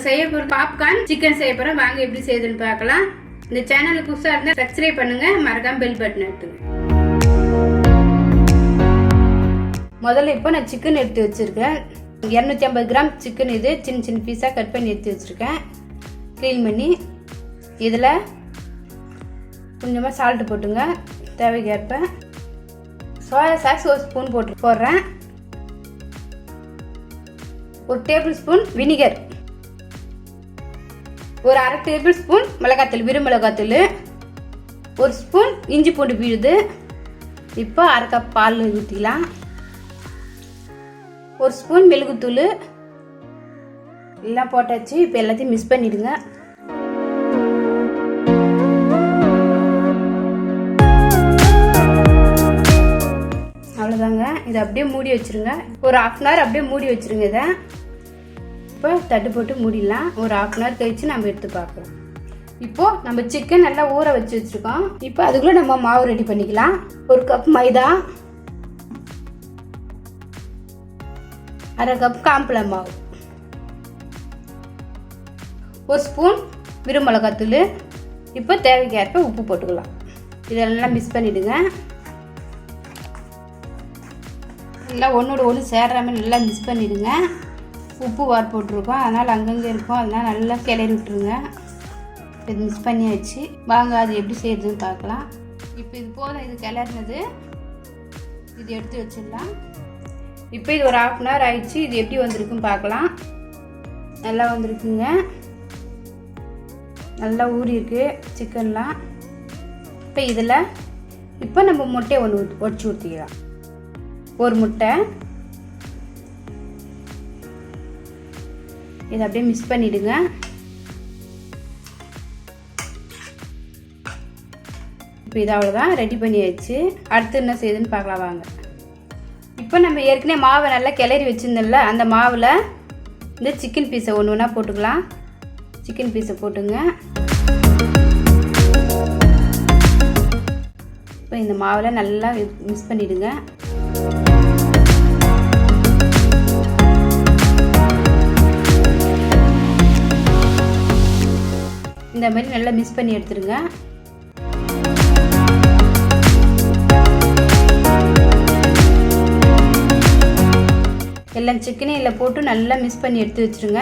செய்ய போற popcorn chicken செய்ய போறோம். வாங்க எப்படி செய்யுதுன்னு பார்க்கலாம். இந்த சேனலுக்கு புதுசா இருந்தா சப்ஸ்கிரைப் பண்ணுங்க, மறக்காம பெல் பட்டன் அழுத்துங்க. முதல்ல இப்போ நான் சிக்கன் எடுத்து வச்சிருக்கேன். 250 கிராம் சிக்கன். இது சின்ன சின்ன பீஸா கட் பண்ணி எடுத்து வச்சிருக்கேன். க்ளீன் பண்ணி இதில் கொஞ்சமாக சால்ட் போட்டுங்க, தேவைக்கேற்ப. சோயா சாஸ் ஒரு ஸ்பூன் போடுறேன். ஒரு டேபிள் ஸ்பூன் வினிகர், ஒரு அரை டேபிள் ஸ்பூன் மிளகாத்தூள், விருமிளகாத்தூள், ஒரு ஸ்பூன் இஞ்சி பூண்டு விழுது. இப்போ அரை கப் பால் ஊற்றிக்கலாம். ஒரு ஸ்பூன் மிளகுத்தூள் எல்லாம் போட்டாச்சு. இப்போ எல்லாத்தையும் மிக்ஸ் பண்ணிடுங்க. அவ்வளோதாங்க. இதை அப்படியே மூடி வச்சுருங்க. ஒரு 1/2 அன் ஹவர் அப்படியே மூடி வச்சுருங்க. இதை இப்போ தட்டு போட்டு மூடிடலாம். ஒரு 1/2 அன் ஹவர் கழிச்சு நம்ம எடுத்து பார்க்கலாம். இப்போது நம்ம சிக்கன் நல்லா ஊற வச்சுருக்கோம். இப்போ அதுக்குள்ளே நம்ம மாவு ரெடி பண்ணிக்கலாம். ஒரு கப் மைதா, அரை கப் கார்ன்ஃப்ளவர் மாவு, ஒரு ஸ்பூன் விருமிளகாத்தூள். இப்போ தேவைக்கேற்ப உப்பு போட்டுக்கலாம். இதெல்லாம் மிக்ஸ் பண்ணிவிடுங்க. நல்லா ஒன்றோட ஒன்று சேர்ற மாதிரி நல்லா மிக்ஸ் பண்ணிவிடுங்க. உப்பு வார் போட்டிருக்கோம், அதனால் அங்கங்கே இருக்கும். அதனால் நல்லா கிளறி விட்டுருங்க. இது மிக்ஸ் பண்ணியாச்சு. வாங்க அது எப்படி செய்யுதுன்னு பார்க்கலாம். இப்போ இது போதும், இது கிளறினது. இது எடுத்து வச்சிடலாம். இப்போ இது ஒரு 1/2 அன் ஹவர் ஆயிடுச்சு. இது எப்படி வந்திருக்குன்னு பார்க்கலாம். நல்லா வந்திருக்குங்க. நல்லா ஊறி இருக்கு சிக்கன்லாம். இப்போ இதில் இப்போ நம்ம முட்டையை ஒன்று உடச்சி ஊற்றிக்கலாம். ஒரு முட்டை. இதை அப்படியே மிக்ஸ் பண்ணிவிடுங்க. இப்போ இது அவ்வளோதான், ரெடி பண்ணியாச்சு. அடுத்து என்ன செய்யுதுன்னு பார்க்கலாம் வாங்க. இப்போ நம்ம ஏற்கனவே மாவை நல்லா கிளறி வச்சுருந்தோம்ல, அந்த மாவில் இந்த சிக்கன் பீஸை ஒன்று ஒன்றா போட்டுக்கலாம். சிக்கன் பீஸை போட்டுங்க. இப்போ இந்த மாவில் நல்லா மிக்ஸ் பண்ணிவிடுங்க. இந்த மாதிரி நல்லா மிக்ஸ் பண்ணி எடுத்துருங்க. எல்லாம் சிக்கனையும் இதில் போட்டு நல்லா மிக்ஸ் பண்ணி எடுத்து வச்சுருங்க.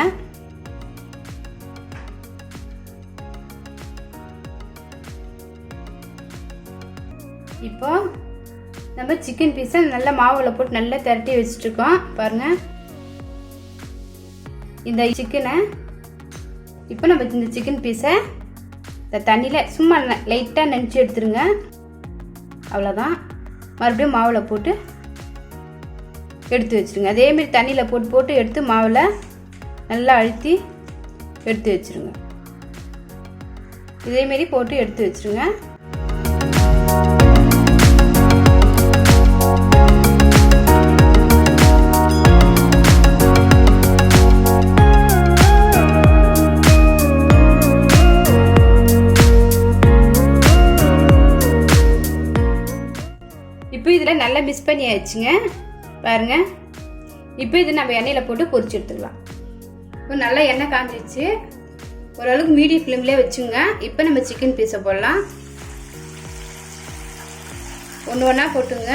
இப்போ நம்ம சிக்கன் பீஸை நல்லா மாவில் போட்டு நல்லா திரட்டி வச்சுட்ருக்கோம். பாருங்கள், இந்த சிக்கனை இப்போ நம்ம இந்த சிக்கன் பீஸை இந்த தண்ணியில் சும்மா லைட்டாக நனைச்சி எடுத்துருங்க. அவ்வளோதான். மறுபடியும் மாவில் போட்டு எடுத்து வச்சுருங்க. அதேமாரி தண்ணியில் போட்டு எடுத்து மாவில் நல்லா அழுத்தி எடுத்து வச்சுருங்க. இதேமாரி போட்டு எடுத்து வச்சுருங்க. இப்போ இதில் நல்லா மிக்ஸ் பண்ணியாச்சுங்க. பாருங்கள், இப்போ இது நம்ம எண்ணெயில் போட்டு பொரிச்சு எடுத்துக்கலாம். இப்போ நல்லா எண்ணெய் காஞ்சிச்சு. ஓரளவுக்கு மீடியம் ஃப்ளேம்லேயே வச்சுங்க. இப்போ நம்ம சிக்கன் பீஸை போடலாம். ஒன்று ஒன்றா போட்டுங்க.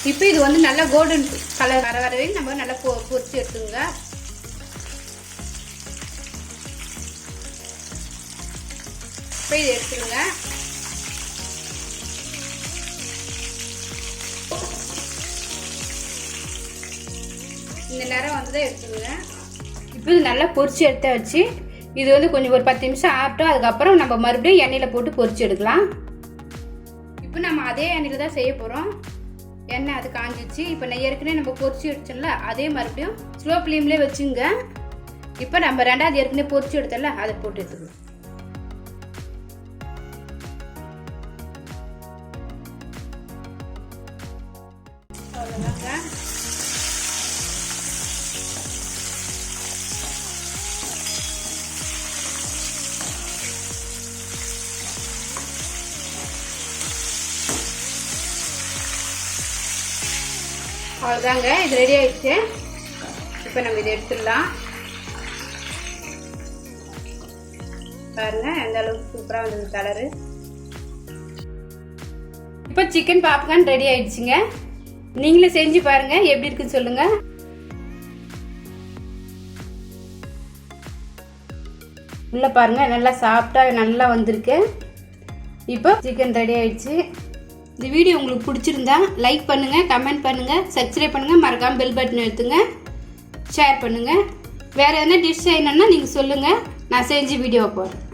இப்போ இது வந்து நல்லா கோல்டன் கலர் வர வரவே நம்ம நல்லா பொரிச்சு எடுத்துங்க. இப்போ இது எடுத்துருங்க. இந்த நேரம் வந்து எடுத்துருங்க. இப்போ இது நல்லா பொரிச்சு எடுத்தாச்சு. இது வந்து கொஞ்சம் ஒரு 10 நிமிஷம் ஆகட்டும். அதுக்கப்புறம் நம்ம மறுபடியும் எண்ணெயில் போட்டு பொரிச்சு எடுக்கலாம். இப்போ நம்ம அதே எண்ணெயில் தான் செய்ய போகிறோம். எண்ணெய் அது காஞ்சிச்சு. இப்போ நான் ஏற்கனவே நம்ம பொரிச்சு எடுத்தோம்ல, அதே மறுபடியும் ஸ்லோ ஃப்ளேம்லேயே வச்சுங்க. இப்போ நம்ம ரெண்டாவது ஏற்கனவே பொரிச்சு எடுத்தோம்ல, அதை போட்டு எடுத்துக்கலாம். அவ்வளோதாங்க. அவ்வளோதாங்க, இது ரெடி ஆயிடுச்சு. இப்போ நம்ம இதை எடுத்துடலாம். பாருங்க எந்த அளவுக்கு சூப்பராக வந்தது கலரு. இப்போ சிக்கன் பாப்கார்ன் ரெடி ஆயிடுச்சுங்க. நீங்களே செஞ்சு பாருங்க, எப்படி இருக்குன்னு சொல்லுங்க. உள்ள பாருங்க நல்லா சாப்பிட்டா நல்லா வந்திருக்கு. இப்போ சிக்கன் ரெடி ஆயிடுச்சு. இந்த வீடியோ உங்களுக்கு பிடிச்சிருந்தா லைக் பண்ணுங்க, கமெண்ட் பண்ணுங்க, சப்ஸ்கிரைப் பண்ணுங்க, மறக்காம பெல் பட்டன் எடுத்துங்க, ஷேர் பண்ணுங்க. வேற எதனா டிஷ் செய்யணும்னா நீங்க சொல்லுங்க, நான் செஞ்சு வீடியோ போடுறேன்.